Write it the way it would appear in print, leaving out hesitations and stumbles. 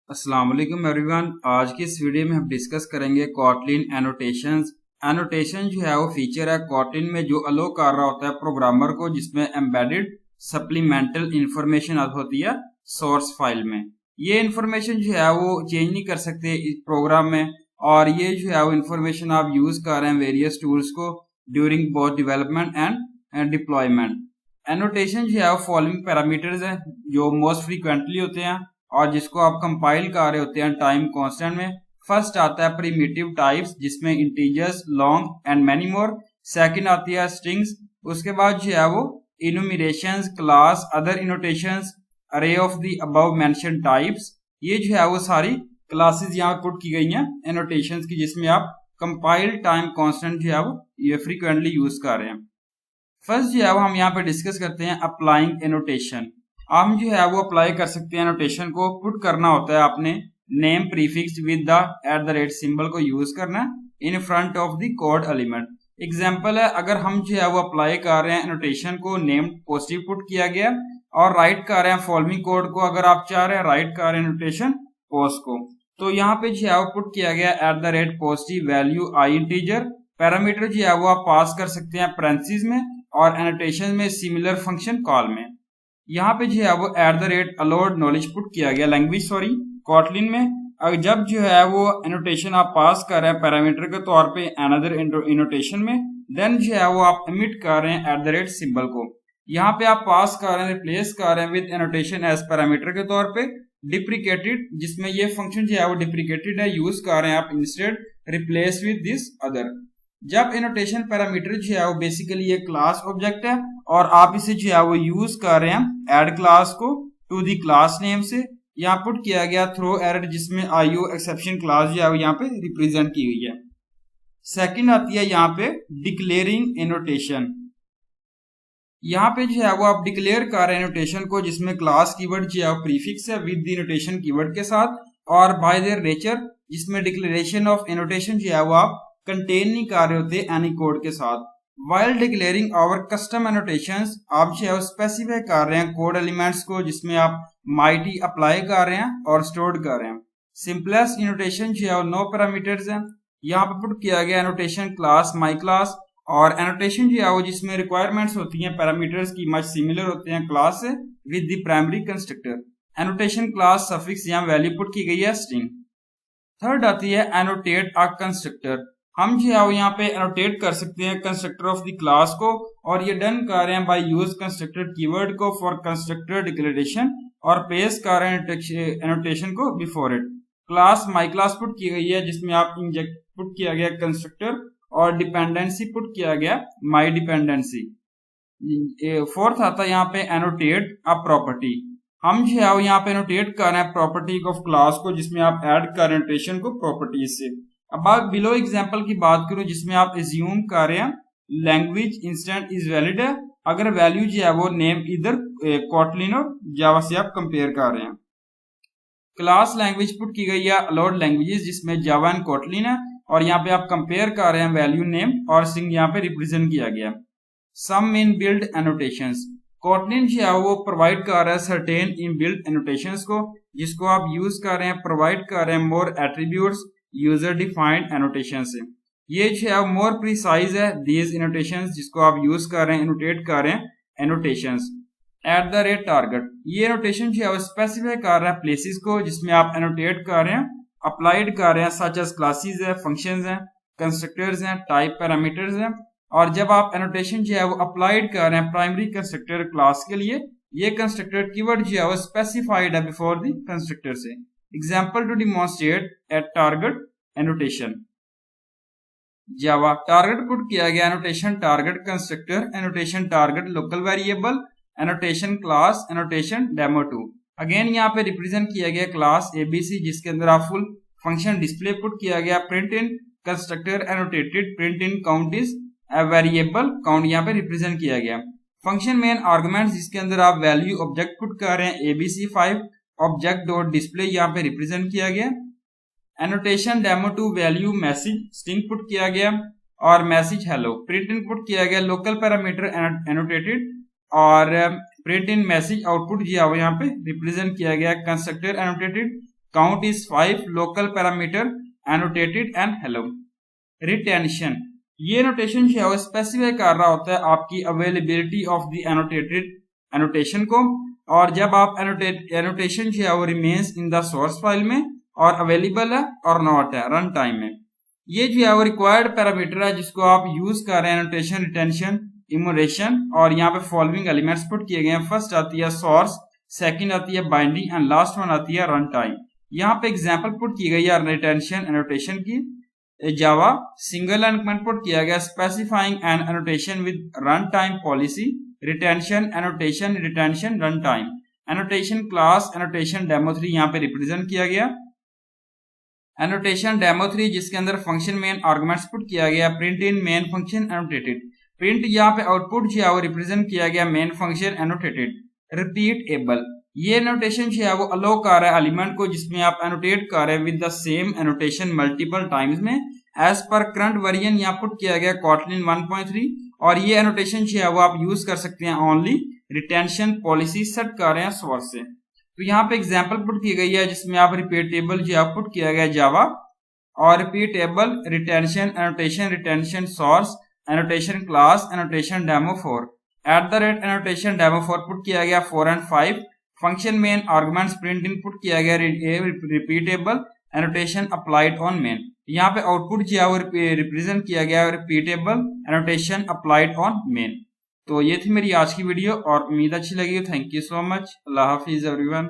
अस्सलाम वालेकुम एवरीवन। आज की इस वीडियो में हम डिस्कस करेंगे कॉटलिन एनोटेशंस। एनोटेशन जो है वो फीचर है कॉटलिन में जो अलो कर रहा होता है प्रोग्रामर को, जिसमें एम्बेडेड सप्लीमेंटल इंफॉर्मेशन होती है सोर्स फाइल में। ये इंफॉर्मेशन जो है वो चेंज नहीं कर सकते इस प्रोग्राम में, और ये जो है वो इंफॉर्मेशन आप यूज कर रहे हैं वेरियस टूल्स को during both development and deployment. Annotation जो है वो फॉलोइंग पैरामीटर्स है जो मोस्ट फ्रीक्वेंटली होते हैं और जिसको आप कंपाइल कर रहे होते हैं टाइम कांस्टेंट में। फर्स्ट आता है प्रिमिटिव टाइप्स जिसमें integers, long and many more. Second आती है स्ट्रिंग्स। उसके बाद जो है वो इनुमरेशंस, क्लास, अदर इनोटेशंस, अरे of the above mention types. ये जो है वो सारी क्लासेस यहाँ पुट की गई हैं एनोटेशंस की, जिसमें आप कंपाइल टाइम कांस्टेंट जो है वो ये फ्रीक्वेंटली यूज कर रहे हैं। फर्स्ट जो है वो हम यहाँ पे डिस्कस करते हैं अप्लाइंग एनोटेशन। हम जो है वो अप्लाई कर सकते हैं एनोटेशन को। पुट करना होता है आपने name prefix with the @ symbol को यूज करना है in front of the code element. Example है, अगर हम जो है वो अप्लाई कर रहे हैं एनोटेशन को, नेम पॉजिटिव पुट किया गया और राइट कर रहे हैं फॉलोइंग कोड को, अगर आप चाह रहे हैं राइट कर रहे हैं एनोटेशन पोस्ट को, तो यहाँ पे जो है वो पुट किया गया @ पॉजिटिव वैल्यू आई इंटीजर। पैरामीटर जो है वो आप पास कर सकते हैं पैरेंथेसिस में और एनोटेशन में सिमिलर फंक्शन कॉल में। यहाँ पे जो है वो @ अलोड नॉलेज पुट किया गया लैंग्वेज कॉटलिन में। जब जो है वो एनोटेशन आप पास कर रहे हैं पैरामीटर के तौर पे अनदर इनोटेशन में, देन जो है वो आप एमिट कर रहे हैं @ सिंबल को। यहाँ पे आप पास कर रहे हैं, रिप्लेस कर रहे हैं विद एनोटेशन एज पैरामीटर के तौर पे डिप्रिकेटेड, जिसमें ये फंक्शन जो है वो डिप्रिकेटेड है, यूज कर रहे हैं आप instead replace with this other. जब एनोटेशन पैरामीटर जो है वो बेसिकली ये क्लास ऑब्जेक्ट है और आप इसे जो है वो यूज कर रहे हैं ऐड क्लास को टू दी क्लास नेम से। यहाँ पुट किया गया थ्रो एरर, जिसमें IO एक्सेप्शन क्लास जो है वो यहाँ पे रिप्रेजेंट की गई है। सेकंड आती है यहाँ पे डिक्लेयरिंग एनोटेशन। यहाँ पे जो है वो आप डिक्लेयर कर रहे हैं एनोटेशन को, जिसमें क्लास कीवर्ड जो है वो प्रीफिक्स है विद द एनोटेशन कीवर्ड के साथ और बाय देयर नेचर, जिसमें डिक्लेरेशन ऑफ एनोटेशन जो है वो आप कंटेन नहीं कर रहे होते एनी कोड के साथ। While declaring our custom annotations, आप जो है स्पेसिफाई कर रहे हैं कोड एलिमेंट्स को, जिसमें आप माइटी अप्लाई कर रहे हैं और स्टोर कर रहे हैं। सिंपलेस्ट एनोटेशन जो है नो पैरामीटर्स है। यहाँ पे पुट किया गया एनोटेशन क्लास माई क्लास, और एनोटेशन जो है वो जिसमें रिक्वायरमेंट्स होती हैं पैरामीटर्स की मच सिमिलर होते हैं क्लास से with the primary constructor. Annotation class suffix यहाँ वैल्यू पुट की गई है स्ट्रिंग। थर्ड आती है एनोटेट अ कंस्ट्रक्टर। हम जो है यहाँ पे एनोटेट कर सकते हैं कंस्ट्रक्टर ऑफ द क्लास को, और ये डन कर रहे हैं बाय यूज कंस्ट्रक्टर कीवर्ड को फॉर कंस्ट्रक्टर डिक्लेरेशन, और पेश कर रहे हैं एनोटेशन को before it. Class my class put की गई है, जिसमें आप इंजेक्ट पुट किया गया कंस्ट्रक्टर और डिपेंडेंसी पुट किया गया माई डिपेंडेंसी। फोर्थ आता है यहाँ पे एनोटेट अ प्रॉपर्टी। हम जो है यहाँ पे एनोटेट कर रहे हैं प्रॉपर्टी ऑफ क्लास को, जिसमें आप ऐड कर एनोटेशन को प्रॉपर्टीज से। अब आप बिलो एग्जांपल की बात करूं, जिसमें आप एज्यूम कर रहे हैं लैंग्वेज इंस्टेंट इज वैलिड है, अगर वैल्यू जो है वो नेम इधर कॉटलिन और जावा से आप कंपेयर कर रहे हैं। क्लास लैंग्वेज पुट की गई है अलाउड लैंग्वेजेस, जिसमें जावा एंड कॉटलिन है, और यहाँ पे आप कंपेयर कर रहे हैं वैल्यू नेम और स्ट्रिंग यहाँ पे रिप्रेजेंट किया गया। सम इन बिल्ड एनोटेशंस, कॉटलिन जो है वो प्रोवाइड कर रहा है सर्टेन इन बिल्ड एनोटेशंस को, जिसको आप यूज कर रहे हैं, प्रोवाइड कर रहे हैं मोर एट्रीब्यूट्स यूजर डिफाइंड एनोटेशन से। ये जो है मोर प्रिसाइज है दीज एनोटेशंस, जिसको आप यूज कर रहे हैं एनोटेट कर रहे हैं एनोटेशंस। @ टारगेट, ये एनोटेशन जो है वो स्पेसिफाई कर रहा है प्लेसेस को, जिसमें आप एनोटेट कर रहे हैं, अप्लाइड कर रहे हैं सच एज क्लासेस है, फंक्शंस हैं, कंस्ट्रक्टर्स हैं, टाइप पैरामीटर्स हैं। और जब आप एनोटेशन जो है वो अप्लाइड कर रहे हैं प्राइमरी कंस्ट्रक्टर क्लास के लिए, ये कंस्ट्रक्टर कीवर्ड जो है वो स्पेसिफाइड है बिफोर द कंस्ट्रक्टर से। Example to demonstrate a target annotation. Java target put किया गया annotation target constructor, annotation target local variable, annotation class, annotation डेमो2। अगेन यहाँ पे रिप्रेजेंट किया गया क्लास ABC, जिसके अंदर आप फुल फंक्शन डिस्प्ले पुट किया गया। Print in constructor annotated, print in count is a variable, count यहाँ पे रिप्रेजेंट किया गया। फंक्शन मेन आर्गुमेंट, जिसके अंदर आप वैल्यू ऑब्जेक्ट पुट कर रहे हैं ABC5, ऑब्जेक्ट डॉट डिस्प्ले यहाँ पे रिप्रेजेंट किया गया। एनोटेशन डेमो2 वैल्यू मैसेज स्ट्रिंग पुट किया गया और message hello. Print in put किया गया लोकल पैरामीटर एनोटेटेड, और प्रिंट इन मैसेज आउटपुट जो यहाँ पे रिप्रेजेंट किया गया constructor annotated. Count is 5, local parameter annotated and hello. Retention, ये एनोटेशन जो है वो स्पेसिफाई कर रहा होता है आपकी availability of the annotated annotation को, और जब आप एनोटेशन जो है वो remains in the source file में और अवेलेबल है और नॉट है रन टाइम में। ये जो है वो रिक्वायर्ड पैरामीटर है जिसको आप यूज कर रहे हैं एनोटेशन, रिटेंशन, इमोरेशन, और यहाँ पे फॉलोइंग एलिमेंट्स पुट किए गए हैं। फर्स्ट आती है सोर्स, सेकंड आती है बाइंडिंग एंड लास्ट वन आती है रन टाइम। यहाँ पे एग्जांपल पुट की गई है रिटेंशन एनोटेशन की। Java single line comment put किया गया specifying an annotation with run time policy, retention annotation, retention run time. Annotation class annotation demo 3 यहाँ पे रिप्रेजेंट किया गया। एनोटेशन डेमो 3 जिसके अंदर फंक्शन मेन आर्गुमेंट्स पुट किया गया, print in main function annotated. Print यहाँ पे आउटपुट जो है वो रिप्रेजेंट किया गया मेन फंक्शन एनोटेटेड। रिपीटेबल, ये एनोटेशन जो है वो अलो कर रहा है एलिमेंट को जिसमें आप एनोटेट कर रहे हैं with the same annotation multiple times में। एज पर करंट वर्जन यहाँ पुट किया गया Kotlin 1.3, और ये एनोटेशन जो है वो आप यूज कर सकते हैं ओनली रिटेंशन पॉलिसी सेट कर रहे हैं सोर्स से। तो यहाँ पे एग्जांपल पुट की गई है जिसमें आप रिपीटेबल जो है पुट किया गया जावा, और repeatable retention annotation, retention source annotation class annotation demo 4 @annotation demo 4 put किया गया 4 and 5। Function main arguments print in put किया गया repeatable annotation applied on main. यहाँ पे आउटपुट जो है वो रिप्रेजेंट किया गया repeatable annotation applied on main. तो ये थी मेरी आज की वीडियो और उम्मीद अच्छी लगी। Thank you so much. Allah Hafiz everyone.